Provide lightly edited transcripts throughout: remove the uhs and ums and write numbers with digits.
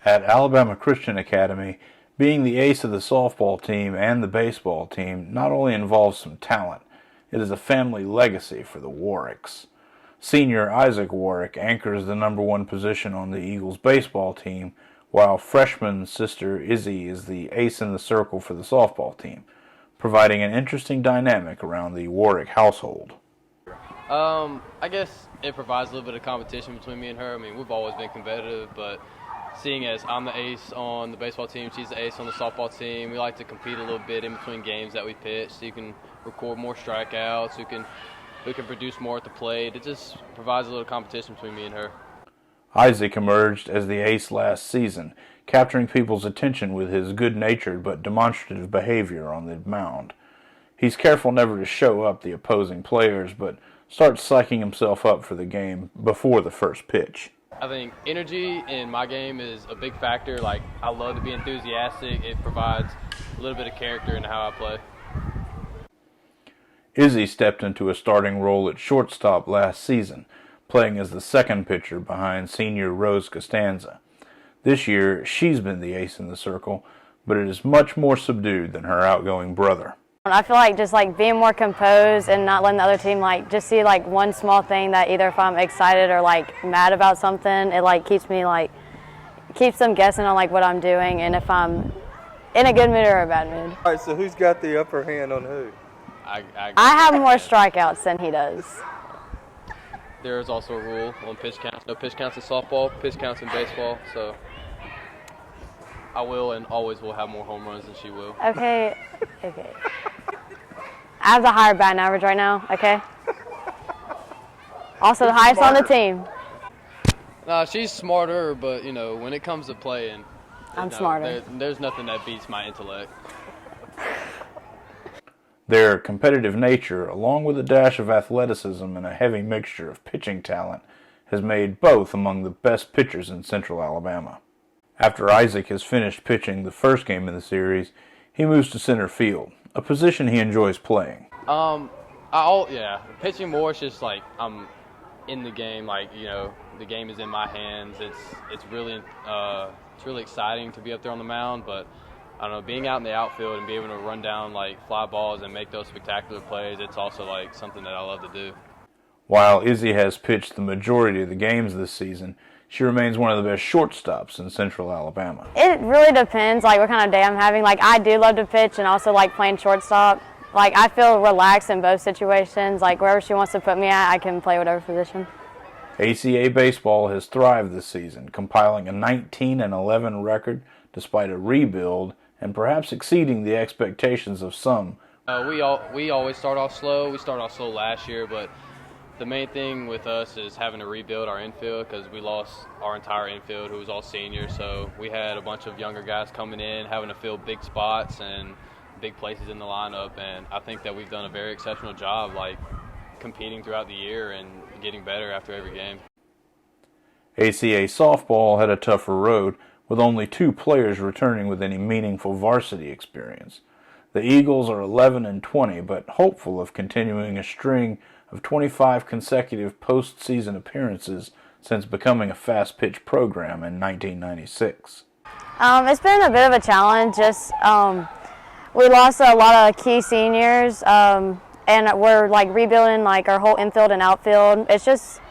At Alabama Christian Academy, being the ace of the softball team and the baseball team not only involves some talent, it is a family legacy for the Warricks. Senior Isaac Warrick anchors the #1 position on the Eagles baseball team, while freshman sister Izzy is the ace in the circle for the softball team, providing an interesting dynamic around the Warrick household. I guess it provides a little bit of competition between me and her. I mean, we've always been competitive, but seeing as I'm the ace on the baseball team, she's the ace on the softball team, we like to compete a little bit in between games that we pitch so you can record more strikeouts, we can produce more at the plate. It just provides a little competition between me and her. Isaac emerged as the ace last season, capturing people's attention with his good-natured but demonstrative behavior on the mound. He's careful never to show up the opposing players, but starts psyching himself up for the game before the first pitch. I think energy in my game is a big factor. Like, I love to be enthusiastic. It provides a little bit of character in how I play. Izzy stepped into a starting role at shortstop last season, playing as the second pitcher behind senior Rose Costanza. This year, she's been the ace in the circle, but it is much more subdued than her outgoing brother. I feel like just being more composed and not letting the other team just see one small thing that either if I'm excited or mad about something, it keeps me keeps them guessing on what I'm doing and if I'm in a good mood or a bad mood. All right, so who's got the upper hand on who? I have more strikeouts than he does. There is also a rule on pitch counts. No pitch counts in softball, pitch counts in baseball, so I will and always will have more home runs than she will. Okay. I have the higher batting average right now, okay? Also the highest on the team. She's smarter, but, when it comes to playing, I'm smarter. There's nothing that beats my intellect. Their competitive nature, along with a dash of athleticism and a heavy mixture of pitching talent, has made both among the best pitchers in Central Alabama. After Isaac has finished pitching the first game in the series, he moves to center field, a position he enjoys playing. Pitching more is just I'm in the game. The game is in my hands. It's really exciting to be up there on the mound, but I don't know, being out in the outfield and be able to run down fly balls and make those spectacular plays, it's also something that I love to do. While Izzy has pitched the majority of the games this season, she remains one of the best shortstops in Central Alabama. It really depends what kind of day I'm having. I do love to pitch and also playing shortstop. I feel relaxed in both situations. Wherever she wants to put me at, I can play whatever position. ACA baseball has thrived this season, compiling a 19-11 record despite a rebuild and perhaps exceeding the expectations of some. We always start off slow. We started off slow last year, but the main thing with us is having to rebuild our infield because we lost our entire infield who was all seniors. So we had a bunch of younger guys coming in, having to fill big spots and big places in the lineup. And I think that we've done a very exceptional job competing throughout the year and getting better after every game. ACA softball had a tougher road, with only 2 players returning with any meaningful varsity experience. The Eagles are 11-20, but hopeful of continuing a string of 25 consecutive postseason appearances since becoming a fast-pitch program in 1996. It's been a bit of a challenge. We lost a lot of key seniors, and we're rebuilding our whole infield and outfield. It's just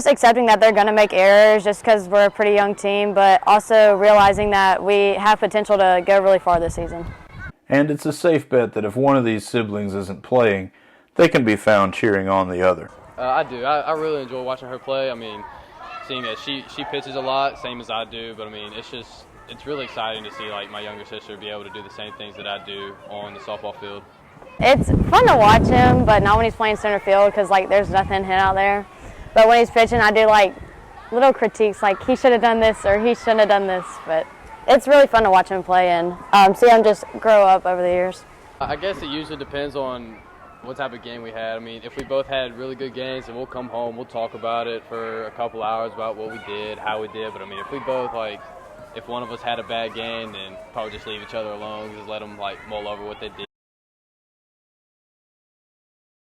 accepting that they're going to make errors just because we're a pretty young team, but also realizing that we have potential to go really far this season. And it's a safe bet that if one of these siblings isn't playing, they can be found cheering on the other. I do. I really enjoy watching her play. I mean, seeing that she pitches a lot, same as I do, but I mean, it's really exciting to see my younger sister be able to do the same things that I do on the softball field. It's fun to watch him, but not when he's playing center field because there's nothing hit out there. But when he's pitching, I do little critiques he should have done this or he shouldn't have done this. But it's really fun to watch him play and see him just grow up over the years. I guess it usually depends on what type of game we had. I mean, if we both had really good games, then we'll come home, we'll talk about it for a couple hours about what we did, how we did. But I mean, if we both if one of us had a bad game, then probably just leave each other alone, just let them mull over what they did.